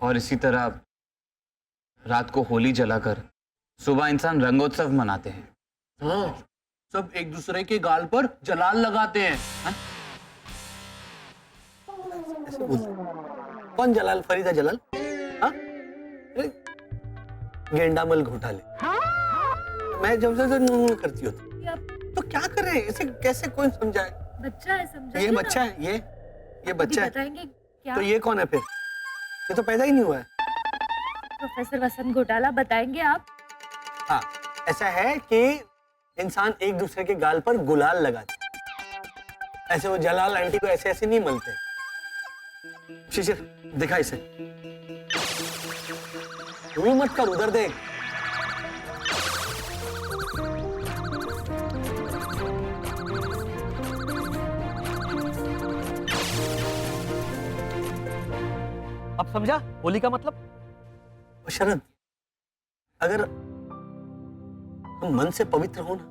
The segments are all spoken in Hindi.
और इसी तरह रात को होली जलाकर सुबह इंसान रंगोत्सव मनाते हैं। हाँ, सब एक दूसरे के गाल पर जलाल लगाते हैं। हाँ? ऐसे बोलते। कौन जलाल? फरीदा जलाल? हाँ? गेंडामल घोटाले। मैं जब से करती होती तो क्या करें? इसे कैसे कोई समझाए? बच्चा है, समझा। ये बच्चा है, ये बच्चा है। बताएंगे क्या? तो ये कौन है फिर? ये तो पैदा ही नहीं हुआ है। प्रोफेसर वसंत घोटाला, बताएंगे आप? हाँ, ऐसा है कि इंसान एक दूसरे के गाल पर गुलाल लगाते हैं। ऐसे वो जलाल आंटी को ऐसे ऐसे नहीं मलते। शिशिर, दिखा इसे। तू मत कर, उधर देख। अब समझा होली का मतलब? शरद, अगर हम मन से पवित्र हो ना,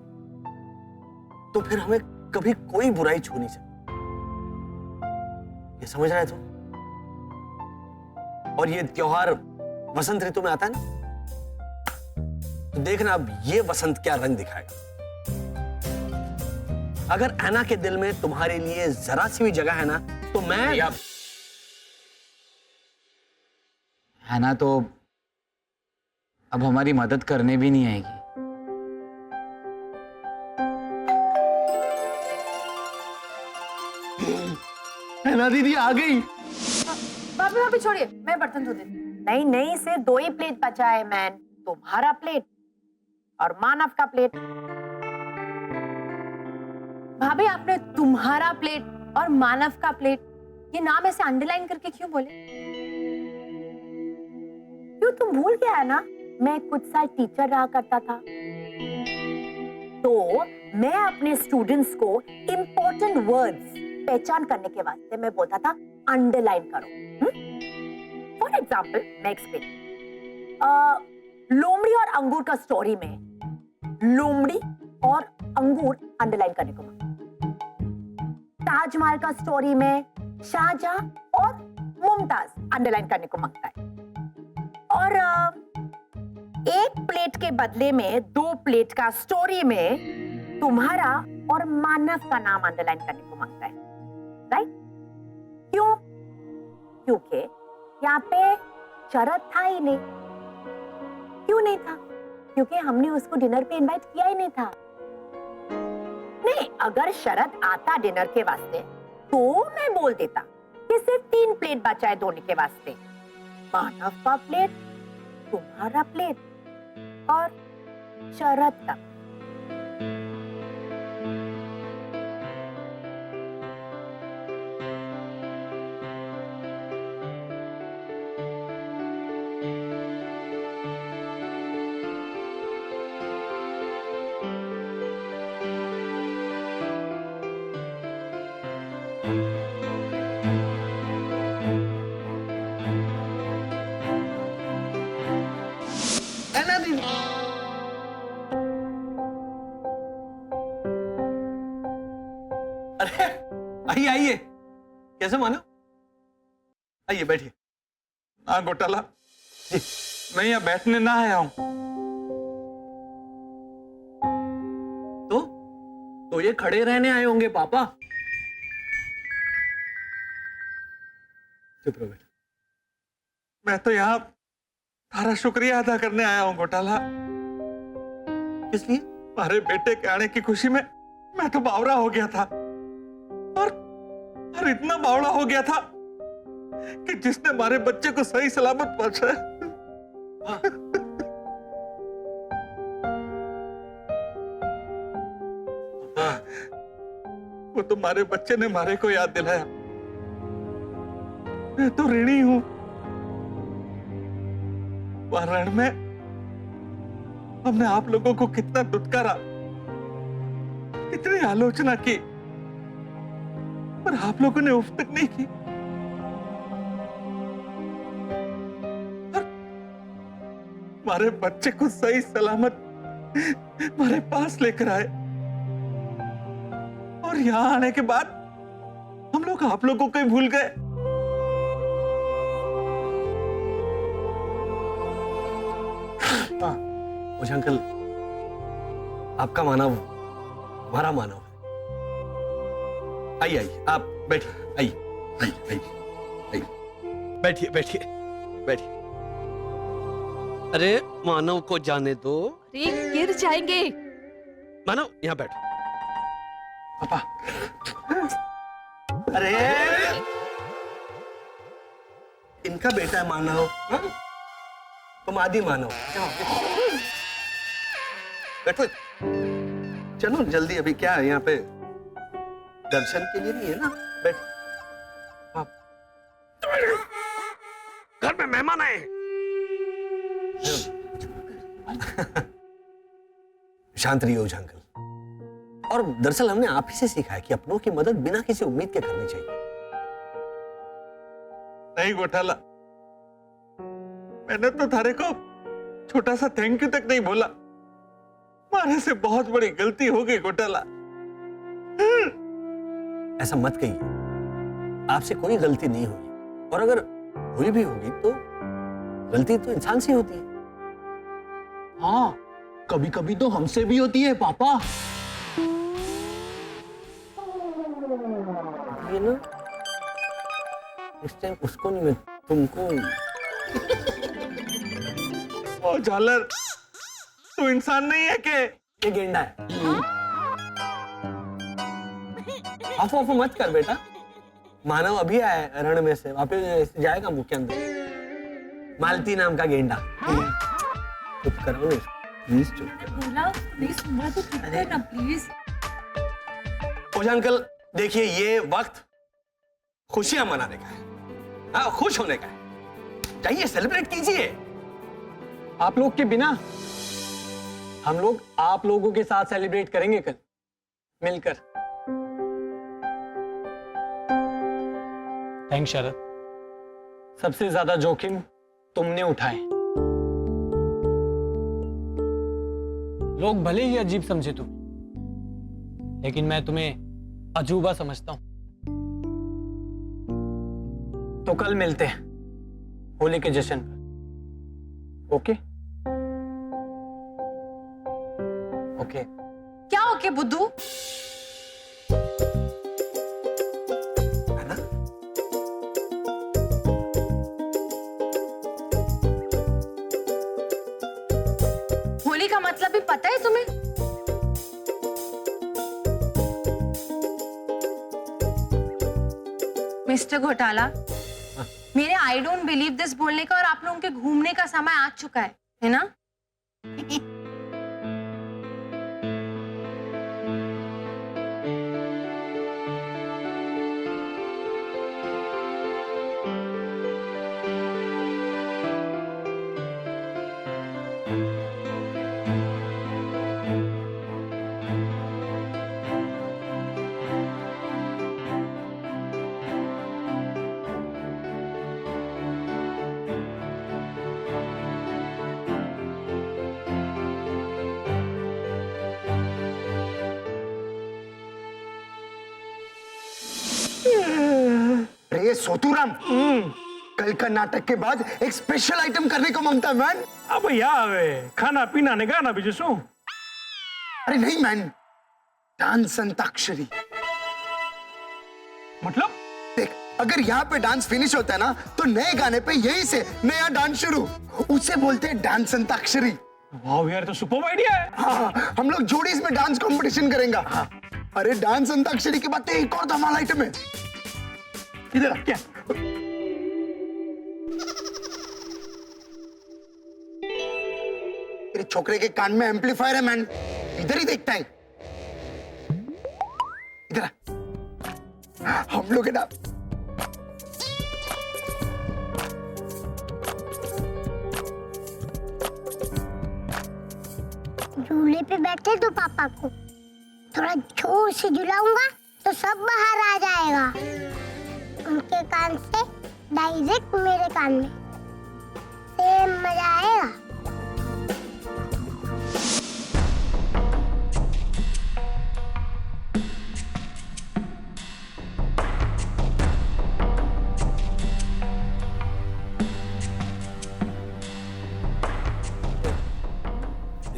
तो फिर हमें कभी कोई बुराई छू नहीं सकती। ये समझ रहे तुम? और ये त्योहार वसंत ऋतु में आता है ना, तो देखना अब ये वसंत क्या रंग दिखाएगा। अगर ऐना के दिल में तुम्हारे लिए जरा सी भी जगह है ना, तो मैं हैना तो अब हमारी मदद करने भी नहीं आएगी। हैना दीदी आ गई। भाभी भाभी छोड़िए, मैं बर्तन धो देती हूँ। नहीं नहीं, सिर्फ 2 ही प्लेट बचा है मैन। तुम्हारा प्लेट और मानव का प्लेट। भाभी, आपने तुम्हारा प्लेट और मानव का प्लेट, ये नाम ऐसे अंडरलाइन करके क्यों बोले? क्यों, तुम भूल गया है ना, मैं कुछ साल टीचर रहा करता था। तो मैं अपने स्टूडेंट्स को इंपॉर्टेंट वर्ड्स पहचान करने के वास्ते मैं बोलता था अंडरलाइन करो। फॉर एग्जाम्पल, मैं एक्सप्लेन, लोमड़ी और अंगूर का स्टोरी में लोमड़ी और अंगूर अंडरलाइन करने को मांगता। ताजमहल का स्टोरी में शाहजहां और मुमताज अंडरलाइन करने को मांगता है। और एक प्लेट के बदले में 2 प्लेट का स्टोरी में तुम्हारा और मानव का नाम अंडरलाइन करने को मांगता है। राइट? क्यों? क्योंकि यहाँ पे शरद था ही नहीं। क्यों नहीं था? क्योंकि हमने उसको डिनर पे इनवाइट किया ही नहीं था। नहीं, अगर शरद आता डिनर के वास्ते तो मैं बोल देता कि सिर्फ 3 प्लेट बचा है धोने के वास्ते। मानव का प्लेट, तुम्हारा प्लेट और शरद का। हैना दीदी, अरे आइए आइए। कैसे मानो? आइए बैठिए। हाँ घोटाला जी, मैं यहाँ बैठने ना आया हूँ। तो ये खड़े रहने आए होंगे पापा। चुप रहो बेटा। मैं तो यहाँ तारा शुक्रिया अदा करने आया हूँ घोटाला। किस लिए? हमारे बेटे के आने की खुशी में मैं तो बावरा हो गया था, और इतना बावड़ा हो गया था कि जिसने हमारे बच्चे को सही सलामत पहुंचाया वो तुम्हारे बच्चे ने हमारे को याद दिलाया। मैं तो ऋणी हूं। वह रण में हमने आप लोगों को कितना दुत्कारा, कितनी आलोचना की, पर आप लोगों ने उफ तक नहीं की। और हमारे बच्चे को सही सलामत हमारे पास लेकर आए, और यहां आने के बाद हम लोग आप लोगों को ही भूल गए। ओझा अंकल, आपका मानव हमारा मानव है। आइए आइए, आप बैठिए, आइए आइए आइए आइए, बैठिए बैठिए बैठिए। अरे मानव को जाने दो। अरे गिर जाएंगे। मानव यहाँ बैठो। पापा, अरे इनका बेटा है मानव, हाँ? तुम आदि मानव। बैठो, चलो जल्दी, अभी क्या है यहाँ पे, दर्शन के लिए नहीं है ना, बैठ। घर में मेहमान आए। शांत रहिए ओझा अंकल। और दरअसल हमने आप ही से सीखा है कि अपनों की मदद बिना किसी उम्मीद के करनी चाहिए। नहीं घोटाला, मैंने तो थारे को छोटा सा थैंक यू तक नहीं बोला। मारे से बहुत बड़ी गलती हो गई घोटाला। ऐसा मत कहिए, आपसे कोई गलती नहीं हुई, और अगर हुई भी होगी तो गलती तो इंसान से होती है। हाँ, कभी कभी तो हमसे भी होती है पापा। ये ना, इस टाइम उसको नहीं, मैं तुमको। ओ झालर, तू इंसान नहीं है के? ये गेंडा है। अफो अफो मत कर बेटा, मानव अभी आया है रण में से, वापस जाएगा मुंह के अंदर। मालती नाम का गेंडा। चुप करो ना, प्लीज चुप करो। ओझा अंकल, देखिए ये वक्त खुशियां मनाने का है, हाँ, खुश होने का है। जाइए सेलिब्रेट कीजिए। आप लोग के बिना हम लोग आप लोगों के साथ सेलिब्रेट करेंगे कल मिलकर। थैंक्स शरद, सबसे ज्यादा जोखिम तुमने उठाए। लोग भले ही अजीब समझे तुम्हें, लेकिन मैं तुम्हें अजूबा समझता हूं। तो कल मिलते हैं होली के जश्न पर, ओके? ओके। क्या ओके बुद्धू? है ना? होली का मतलब भी पता है तुम्हें? मिस्टर घोटाला, मेरे आई डोंट बिलीव दिस बोलने का और आप लोगों के घूमने का समय आ चुका है ना? अरे सोतूराम, कल का नाटक के बाद एक स्पेशल आइटम करने को मांगता है मैन। अब यावे खाना पीना ने गाना भी जसो। अरे नहीं मैन, डांस अंताक्षरी। मतलब देख, अगर यहाँ पे डांस फिनिश होता है ना, तो नए गाने पे यही से नया डांस शुरू, उसे बोलते हैं डांस अंताक्षरी। वाह यार, तो सुपर आइडिया है। हाँ, हम लोग जोड़ीज में डांस कंपटीशन करेंगे। अरे डांस अंताक्षरी के बाद तो एक और धमाल आइटम है। इधर आ, क्या? तेरे छोकरे के कान में एम्पलीफायर है मैन, इधर ही देखता है। इधर आ। हम लोग है ना, झूले पे बैठे तो पापा को थोड़ा जोर से झुलाऊंगा तो सब बाहर आ जाएगा, उनके कान से डायरेक्ट मेरे कान में, सेम मजा आएगा।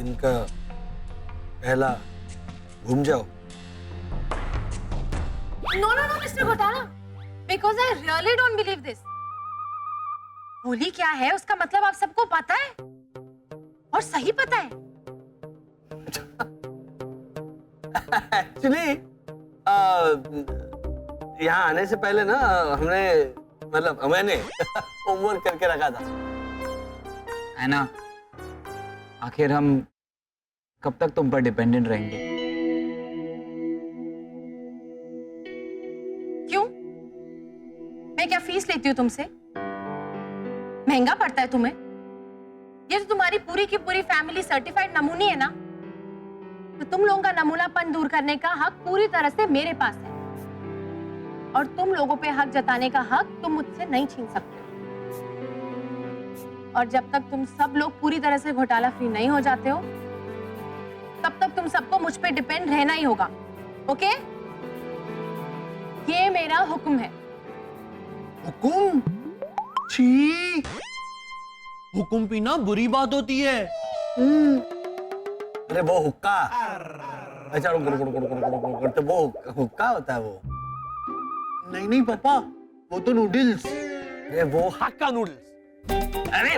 इनका पहला घूम जाओ। नो नो नो मिस्टर घोटाला, because I really don't believe this. Holi क्या है उसका मतलब आप सबको पता है, और सही पता है। एक्चुअली यहाँ आने से पहले ना हमने मतलब मैंने होमवर्क करके रखा था। है ना, आखिर हम कब तक तुम पर डिपेंडेंट रहेंगे? क्यों? मैं क्या फीस लेती हूँ तुमसे? महंगा पड़ता है तुम्हें? ये तो तुम्हारी पूरी की पूरी फैमिली सर्टिफाइड नमूनी है ना, तो तुम लोगों का नमूनापन दूर करने का हक पूरी तरह से मेरे पास है, और तुम लोगों पे हक जताने का हक तुम मुझसे नहीं छीन सकते। और जब तक तुम सब लोग पूरी तरह से घोटाला फ्री नहीं हो जाते हो, तब तक तुम सबको मुझ पे डिपेंड रहना ही होगा। ओके? ये मेरा हुक्म है। हुकुम? छी। हुकुम पीना बुरी बात होती है। अरे वो हुक्का, अच्छा करते वो हुक्का होता है वो। नहीं नहीं पापा, वो तो नूडल्स। अरे वो हक्का नूडल्स। अरे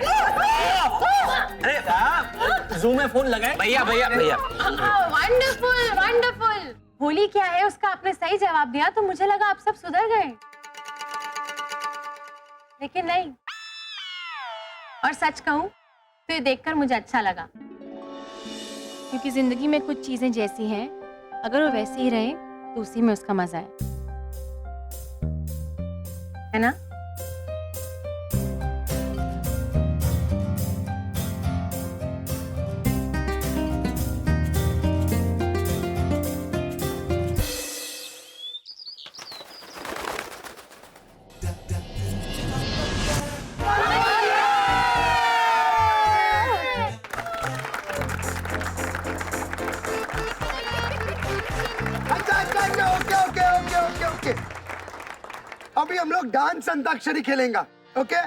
जूम में फोन लगाए। भैया भैया भैया, वंडरफुल वंडरफुल। होली क्या है उसका आपने सही जवाब दिया, तो मुझे लगा आप सब सुधर गए, लेकिन नहीं। और सच कहूं तो ये देखकर मुझे अच्छा लगा, क्योंकि जिंदगी में कुछ चीजें जैसी हैं, अगर वो वैसे ही रहे तो उसी में उसका मजा है ना? अच्छा, okay okay okay okay okay. अभी हम लोग डांस अंताक्षरी खेलेंगे, ओके?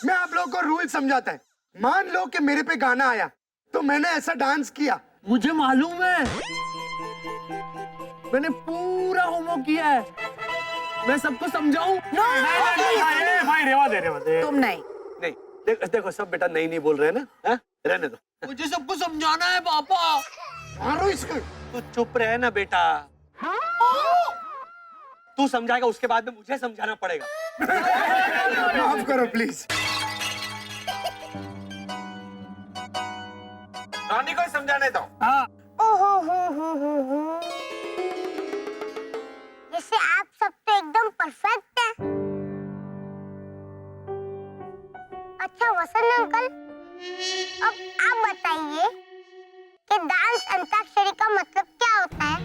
मैं आप लोगों को रूल समझाता है। मान लो कि मेरे पे गाना आया तो मैंने ऐसा डांस किया। मुझे मालूम है, मैंने पूरा होमवर्क किया है। मैं सबको समझाऊं? भाई रेवा दे। तुम नहीं। नहीं, देखो सब बेटा नहीं बोल रहे हैं ना, हाँ? रहने दो। मुझे सबको समझाना है पापा। मारो इसको। तू चुप रहे ना बेटा। तू समझाएगा, उसके बाद में मुझे समझाना पड़ेगा। माफ करो प्लीज। रॉनी को समझाने दो। जैसे आप सब तो एकदम परफेक्ट है। अच्छा वसंत अंकल, अब आप बताइए कि डांस अंताक्षरी का मतलब क्या होता है?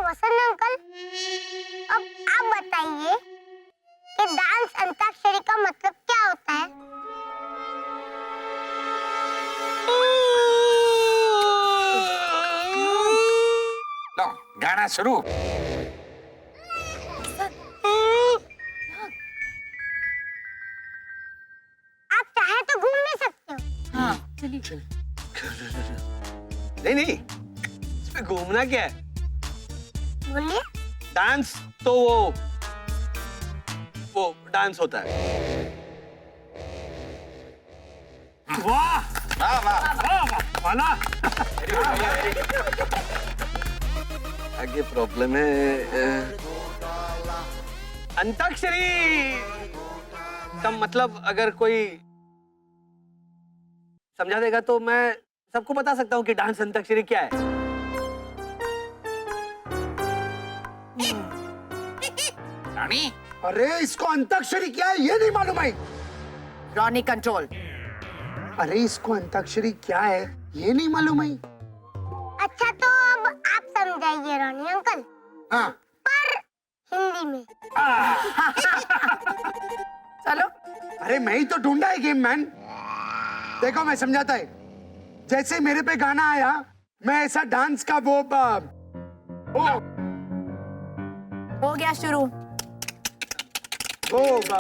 वसंत अंकल, अब आप बताइए कि डांस अंताक्षरी का मतलब क्या होता है? लो गाना शुरू। आप चाहे तो घूम भी सकते हो। हाँ चलिए। नहीं, इसमें घूमना क्या है? बोलिए। डांस तो वो डांस होता है। वाह वाह वाह वाला। आगे प्रॉब्लम है। अंताक्षरी का मतलब अगर कोई समझा देगा तो मैं सबको बता सकता हूँ कि डांस अंताक्षरी क्या है। रानी, अरे इसको अंताक्षरी क्या है ये नहीं मालूम है। Ronnie control. अरे इसको अंताक्षरी क्या है ये नहीं मालूम है। अच्छा तो अब आप समझाइए रानी अंकल, हाँ पर हिंदी में। चलो। अरे मैं ही तो ढूंढा है गेम मैन। देखो मैं समझाता है। जैसे मेरे पे गाना आया, मैं ऐसा डांस का वो हो गया शुरू। होगा।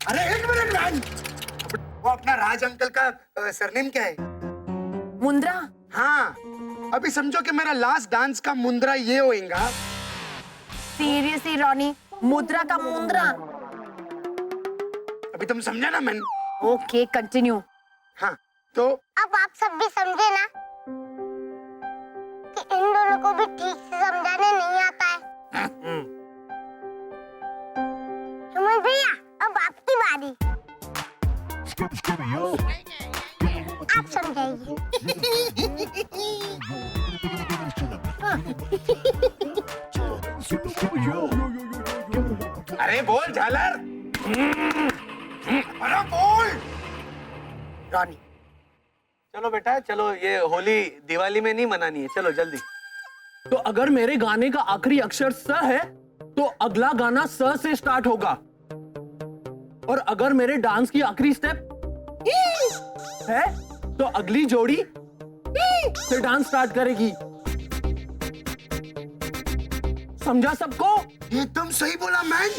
अरे एक मिनट मैन, वो अपना राज अंकल का सरनेम क्या है? मुंद्रा। हाँ, अभी समझो कि मेरा लास्ट डांस का मुंद्रा ये होएगा। सीरियसली रॉनी, मुद्रा का मुंद्रा। अभी तुम समझा ना मैन? Okay continue. हाँ, तो अब आप सब भी समझे ना कि इन दोनों को भी ठीक से समझाने नहीं आता है। सुमन भैया, अब आपकी बारी। आप समझाइए। अरे बोल झालर। अरे बोल। रॉनी, चलो बेटा चलो, ये होली दिवाली में नहीं मनानी है, चलो जल्दी। तो अगर मेरे गाने का आखिरी अक्षर स है तो अगला गाना स से स्टार्ट होगा, और अगर मेरे डांस की आखिरी स्टेप है तो अगली जोड़ी से डांस स्टार्ट करेगी। समझा सबको? एकदम सही बोला मैन।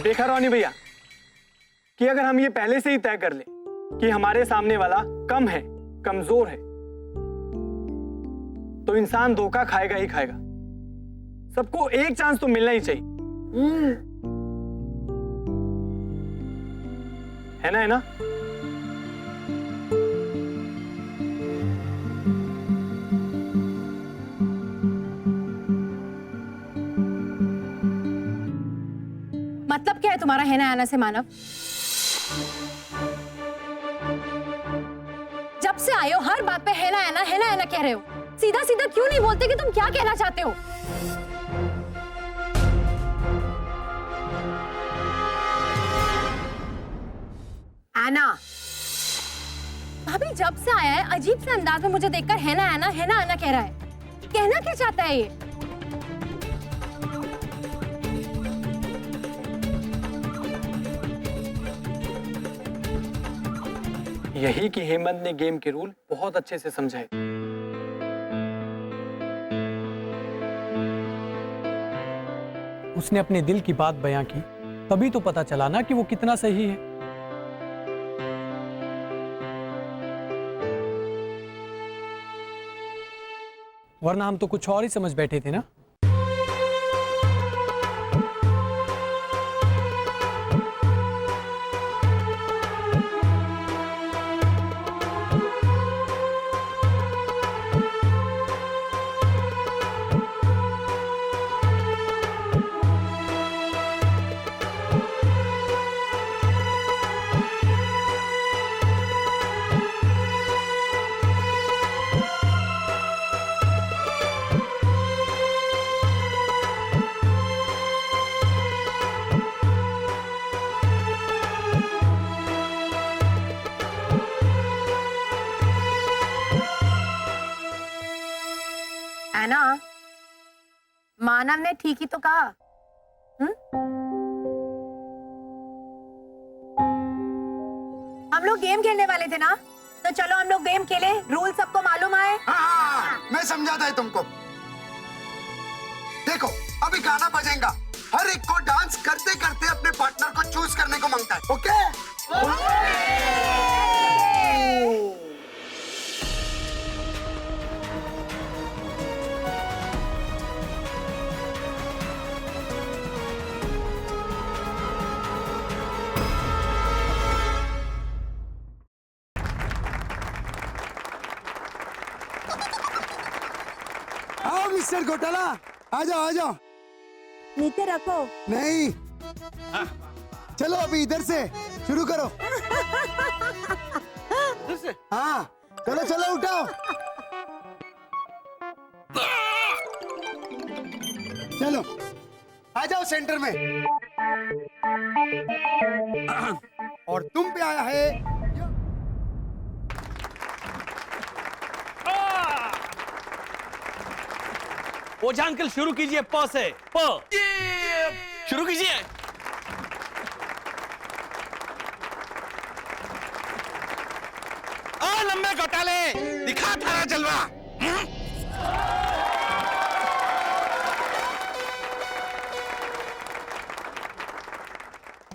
देखा रोनी भैया कि अगर हम ये पहले से ही तय कर ले कि हमारे सामने वाला कम है, कमजोर है, तो इंसान धोखा खाएगा ही खाएगा। सबको एक चांस तो मिलना ही चाहिए। है ना, है ना? मतलब क्या है तुम्हारा है ना आना से मानव? जब से आए हो हर बात पे है ना कह रहे हो। सीधा सीधा क्यों नहीं बोलते कि तुम क्या कहना चाहते हो? आना। भाभी जब से आया है अजीब से अंदाज में मुझे देखकर है ना आना कह रहा है। कहना क्या चाहता है ये? यही कि हेमंत ने गेम के रूल बहुत अच्छे से समझाए। उसने अपने दिल की बात बयां की, तभी तो पता चला ना कि वो कितना सही है। वरना हम तो कुछ और ही समझ बैठे थे ना। आना, मानव ने ठीक ही तो कहा। हम लोग गेम खेलने वाले थे ना, तो चलो हम लोग गेम खेले। रूल सबको मालूम है? हाँ, मैं समझाता है तुमको। देखो अभी गाना बजेगा, हर एक को डांस करते करते अपने पार्टनर को चूज करने को मांगता है। ओके? आओ मिस्टर घोटाला, आ जाओ आ जाओ। नीचे रखो। नहीं, चलो अभी इधर से शुरू करो। हाँ चलो चलो उठाओ। चलो आ जाओ सेंटर में। और तुम पे आया है ओझा अंकल शुरू कीजिए प से। प। शुरू कीजिए। ओ लंबे घोटाले, दिखा थारा जलवा।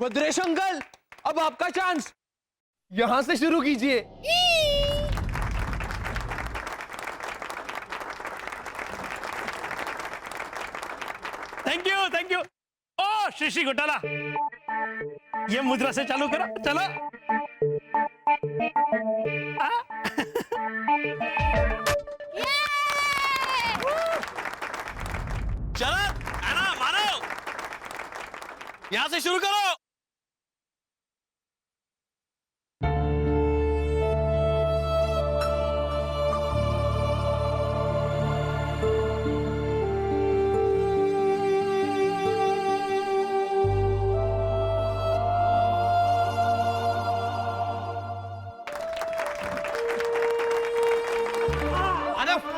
भद्रेश अंकल, अब आपका चांस, यहां से शुरू कीजिए। Thank you. ओ शिशी घोटाला, ये मुद्रा से चालू करो, चलो। चलो आना मारो, यहां से शुरू करो।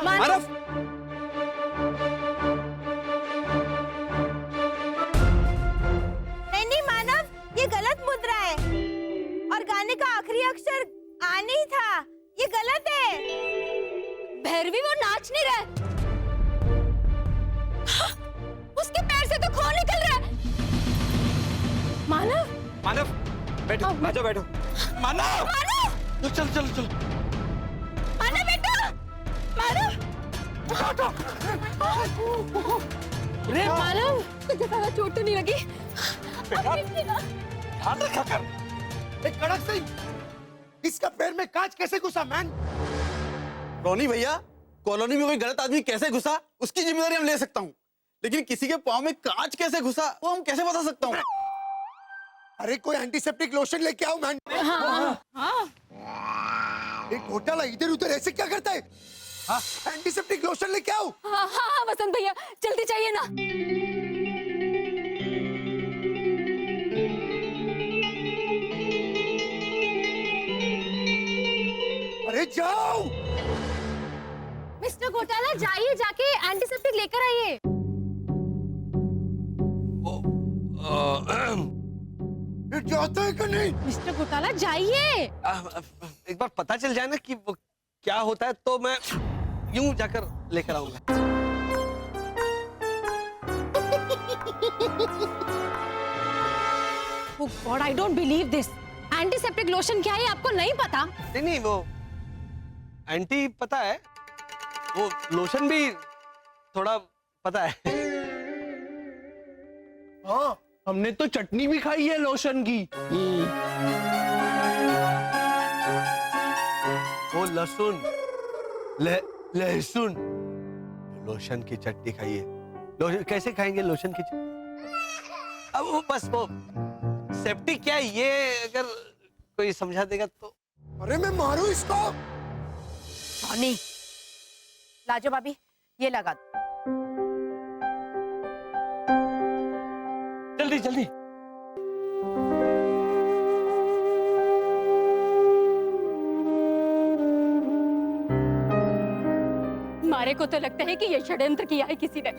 मानव, नहीं मानव, ये गलत मुद्रा है और गाने का आखिरी अक्षर आ नहीं था, ये गलत है। भैरवी वो नाच नहीं रहा है। उसके पैर से तो खून निकल रहा है। मानव, मानव बैठो, बैठो बैठो। मानव, मानव, चलो चलो चलो। मानव बेटा, मानव। अरे मानव, तुझे ज्यादा चोट तो नहीं लगी? ध्यान रखा कर। एक कड़क सिंह, इसका पैर में कांच कैसे घुसा मैन? रोनी भैया, कॉलोनी में कोई गलत आदमी कैसे घुसा उसकी जिम्मेदारी हम ले सकता हूँ, लेकिन किसी के पाँव में कांच कैसे घुसा वो हम कैसे बता सकता हूँ? अरे कोई एंटीसेप्टिक लोशन लेके आओ मैन। एक घोटाला इधर उधर ऐसे क्या करता है? एंटीसेप्टिक लोशन लेके आओ। हाँ वसंत भैया, जल्दी चाहिए ना। अरे जाओ। मिस्टर घोटाला, जाइए, जाके एंटीसेप्टिक लेकर आइए। जाते हैं कि नहीं? मिस्टर घोटाला, जाइए। एक बार पता चल जाए ना कि वो क्या होता है तो मैं यूं जाकर लेकर आऊंगा। Oh God, I don't believe this. Antiseptic lotion क्या है आपको नहीं पता? नहीं वो एंटी पता है, वो लोशन भी थोड़ा पता है। हाँ, हमने तो चटनी भी खाई है लोशन की। वो लहसुन, लहसुन लोशन की चटनी खाइए। कैसे खाएंगे लोशन की चटनी? अब वो बस वो सेफ्टी क्या है ये अगर कोई समझा देगा तो। अरे मैं मारूं इसको। टॉनी, लाजो भाभी, ये लगा दो। जल्दी जल्दी। मारे को तो लगता है कि ये षड्यंत्र किया है किसी ने,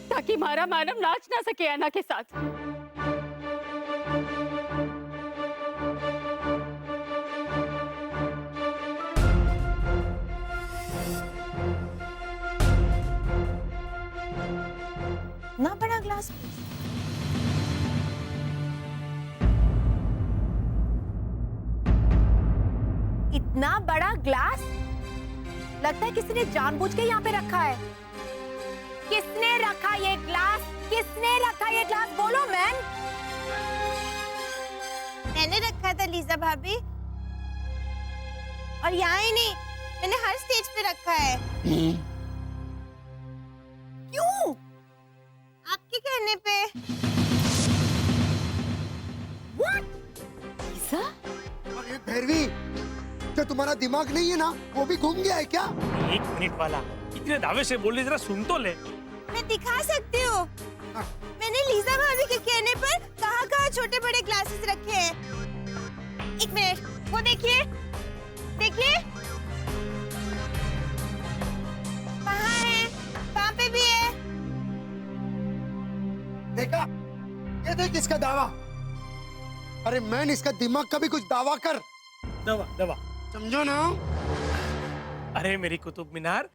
ताकि मारा मानव नाच ना सके अन्ना के साथ। ना बड़ा ग्लास। इतना बड़ा ग्लास? लगता है किसी ने जानबूझ के यहाँ पे रखा है। किसने रखा ये ग्लास? किसने रखा ये ग्लास? बोलो मैन। मैंने रखा था लीजा भाभी, और यहाँ ही नहीं, मैंने हर स्टेज पे रखा है। क्यों? आपके कहने पे। लीजा? अरे भैरवी, जो तुम्हारा दिमाग नहीं है ना, वो भी घूम गया है क्या? एक मिनट वाला, इतने दावे से बोल रही, जरा सुन तो ले। मैं दिखा सकती हूँ। मैंने लीजा भाभी के कहने पर कहाँ छोटे बड़े ग्लासेस रखे हैं। एक मिनट, वो देखिए, देखिए, कहाँ है? देखा? ये देख इसका दावा। अरे मैन, इसका दिमाग का भी कुछ दावा कर। दवा दवा। समझो ना? अरे मेरी कुतुब मीनार,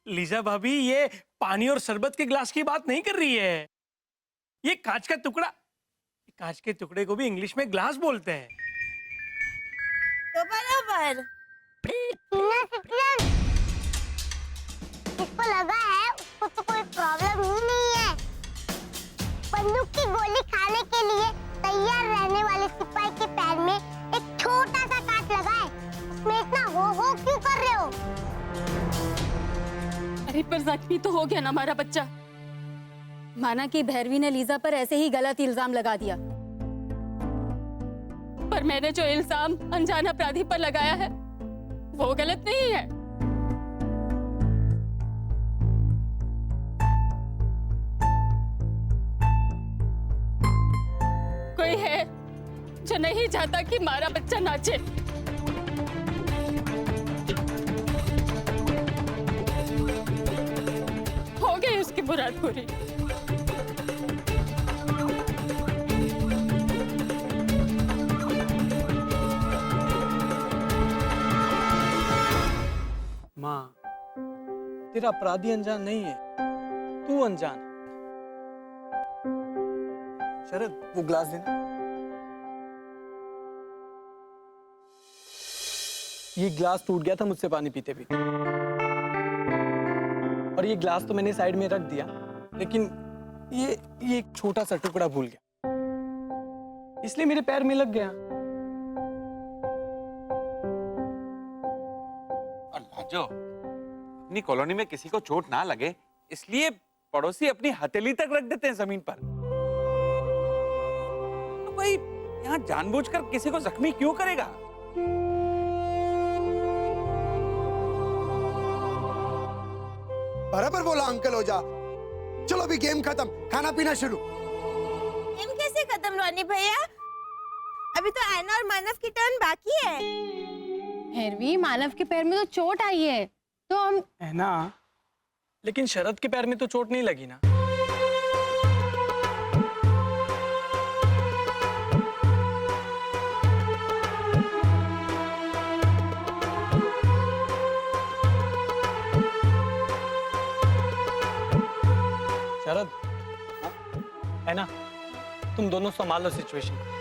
लीजा भाभी ये पानी और शरबत के ग्लास की बात नहीं कर रही है। ये कांच का टुकड़ा, कांच के टुकड़े को भी इंग्लिश में ग्लास बोलते हैं। तो बराबर। जिसको लगा है उसको तो कोई प्रॉब्लम ही नहीं है। बंदूक की गोली खाने के लिए तैयार रहने वाले सिपाही के पैर में एक छोटा सा कांच लगा है, उसमें इतना हो क्यों कर रहे हो? अरे पर जख्मी तो हो गया ना हमारा बच्चा। माना कि भैरवी ने लीजा पर ऐसे ही गलत इल्जाम लगा दिया, पर मैंने जो इल्जाम अनजान अपराधी पर लगाया है वो गलत नहीं है। कोई है जो नहीं चाहता कि हमारा बच्चा नाचे। हो गई उसकी मुराद पूरी। माँ, तेरा अपराधी अनजान नहीं है, तू अनजान है। शरद, वो ग्लास देना। ये ग्लास टूट गया था मुझसे पानी पीते पीते, और ये ग्लास तो मैंने साइड में रख दिया, लेकिन ये एक छोटा सा टुकड़ा भूल गया, इसलिए मेरे पैर में लग गया। जो अपनी कॉलोनी में किसी को चोट ना लगे इसलिए पड़ोसी अपनी हथेली तक रख देते हैं जमीन पर। तो भाई यहाँ जानबूझकर किसी को जख्मी क्यों करेगा? बराबर बोला अंकल ओझा। चलो अभी गेम खत्म, खाना पीना शुरू। गेम कैसे खत्म रोनी भैया? अभी तो ऐना और मानव की टर्न बाकी है। भैरवी, मानव के पैर में तो चोट आई है, तो हम है ना, लेकिन शरद के पैर में तो चोट नहीं लगी ना। शरद, है ना, तुम दोनों संभालो सिचुएशन।